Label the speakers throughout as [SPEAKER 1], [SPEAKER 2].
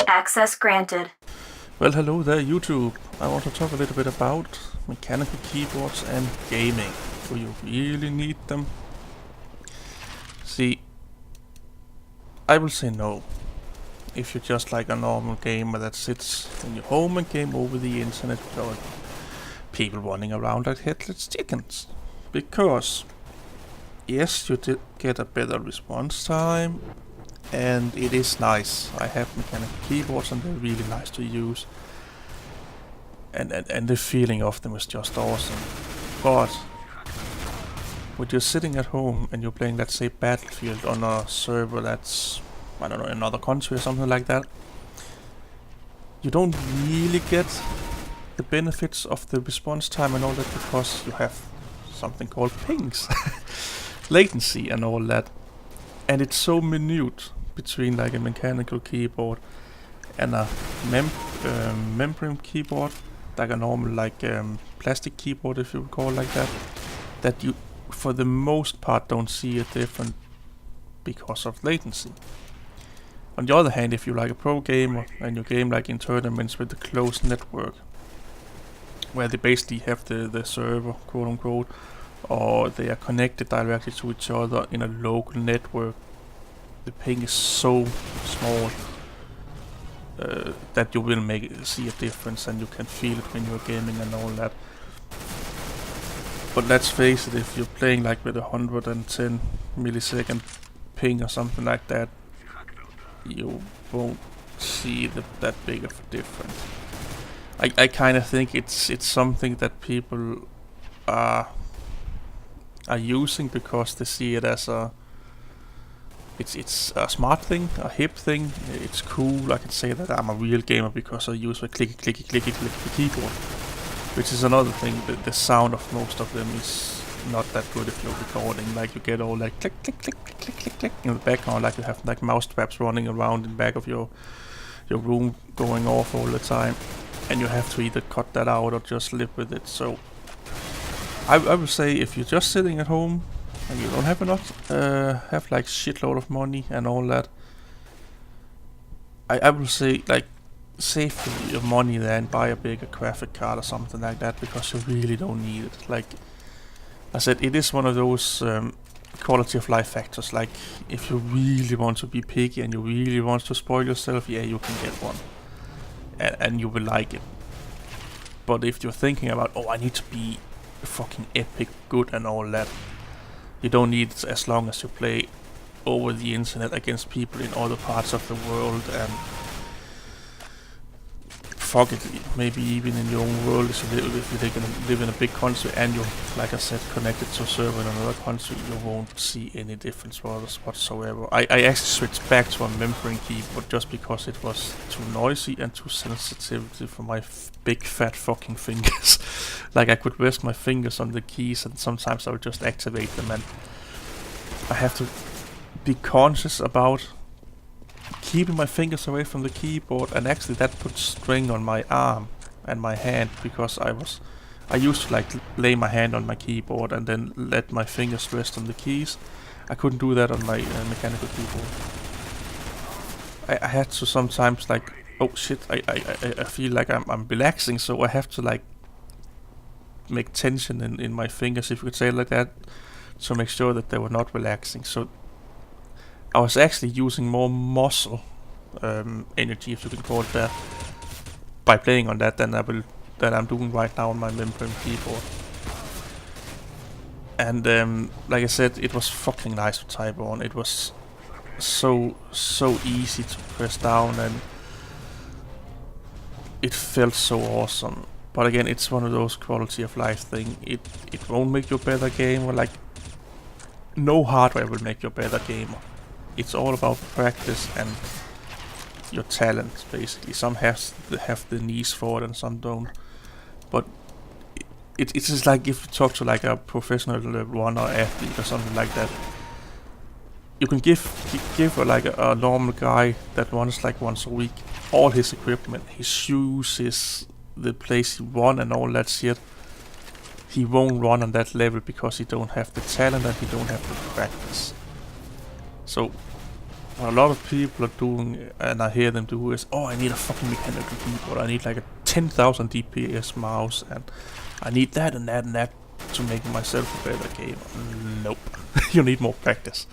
[SPEAKER 1] Access granted.
[SPEAKER 2] Well, hello there, YouTube. I want to talk a little bit about mechanical keyboards and gaming. Do you really need them? See, I will say no. If you're just like a normal gamer that sits in your home and game over the internet without people running around like headless chickens. Because, yes, you did get a better response time, and it is nice. I have mechanical keyboards and they're really nice to use. And the feeling of them is just awesome. But when you're sitting at home and you're playing, let's say, Battlefield on a server that's, I don't know, in another country or something like that, you don't really get the benefits of the response time and all that because you have something called pings, latency and all that. And it's so minute between like a mechanical keyboard and a membrane keyboard, like a normal plastic keyboard, if you would call it like that, that you for the most part don't see a difference because of latency. On the other hand, if you're like a pro gamer and you game like in tournaments with a closed network, where they basically have the server, quote unquote, or they are connected directly to each other in a local network, the ping is so small that you will see a difference and you can feel it when you're gaming and all that. But let's face it, if you're playing like with 110 millisecond ping or something like that, you won't see that big of a difference. I kind of think it's something that people are using because they see it as it's a smart thing, a hip thing. It's cool. I can say that I'm a real gamer because I use a clicky keyboard, which is another thing. The sound of most of them is not that good if you're recording. Like you get all like click click click click click click click in the background, like you have like mouse traps running around in the back of your room going off all the time, and you have to either cut that out or just live with it. So I would say if you're just sitting at home and you don't have enough, have like shitload of money and all that, I will say like save your money there and buy a bigger graphic card or something like that because you really don't need it. Like I said, it is one of those quality of life factors. Like if you really want to be picky and you really want to spoil yourself, yeah, you can get one, and you will like it. But if you're thinking about, oh, I need to be fucking epic good and all that, you don't need it as long as you play over the internet against people in other parts of the world, and fuck it, maybe even in your own world, if you live in a big country and you're, like I said, connected to a server in another country, you won't see any difference whatsoever. I actually switched back to a membrane keyboard just because it was too noisy and too sensitive for my big fat fucking fingers. Like I could rest my fingers on the keys and sometimes I would just activate them, and I have to be conscious about keeping my fingers away from the keyboard, and actually that puts strain on my arm and my hand because I used to like lay my hand on my keyboard and then let my fingers rest on the keys. I couldn't do that on my mechanical keyboard. I had to sometimes like, oh shit, I feel like I'm relaxing, so I have to like make tension in my fingers, if you could say it like that, to make sure that they were not relaxing. So I was actually using more muscle energy, if you can call it that, by playing on that than I'm doing right now on my membrane keyboard. And like I said, it was fucking nice to type on. It was so easy to press down, and it felt so awesome. But again, it's one of those quality of life thing. It won't make you a better gamer. Like no hardware will make you a better gamer. It's all about practice and your talent, basically. Some have the knees for it and some don't. But it's just like if you talk to like a professional runner, athlete or something like that. You can give like a normal guy that runs like once a week all his equipment, his shoes, the place he run and all that shit. He won't run on that level because he don't have the talent and he don't have the practice. So what a lot of people are doing, and I hear them do, is, oh, I need a fucking mechanical keyboard. I need like a 10,000 DPS mouse, and I need that and that and that to make myself a better gamer. Nope. You need more practice.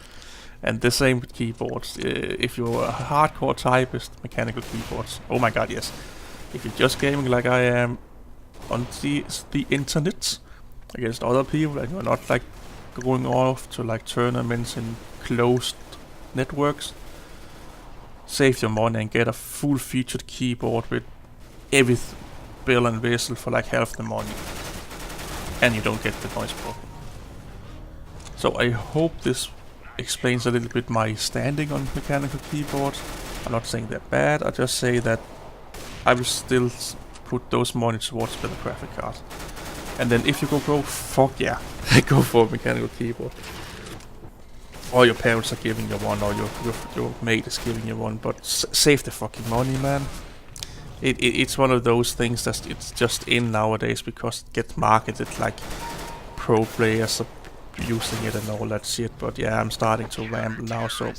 [SPEAKER 2] And the same with keyboards. If you're a hardcore typist, mechanical keyboards. Oh my god, yes. If you're just gaming like I am on the internet against other people, and you're not like going off to like tournaments in closed networks, save your money and get a full featured keyboard with every bell and whistle for like half the money, and you don't get the noise problem. So I hope this explains a little bit my standing on mechanical keyboards. I'm not saying they're bad, I just say that I will still put those money towards better graphic cards. And then if you go pro, fuck yeah, go for a mechanical keyboard. Or your parents are giving you one, or your mate is giving you one, but save the fucking money, man. It's one of those things that it's just in nowadays because it gets marketed like pro players are using it and all that shit. But yeah, I'm starting to ramble now, so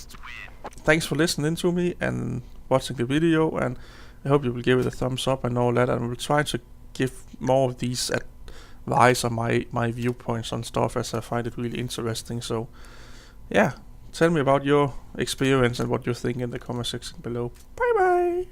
[SPEAKER 2] thanks for listening to me and watching the video, and I hope you will give it a thumbs up and all that, and we'll try to give more of these advice on my viewpoints on stuff, as I find it really interesting. So yeah, tell me about your experience and what you think in the comment section below. Bye bye!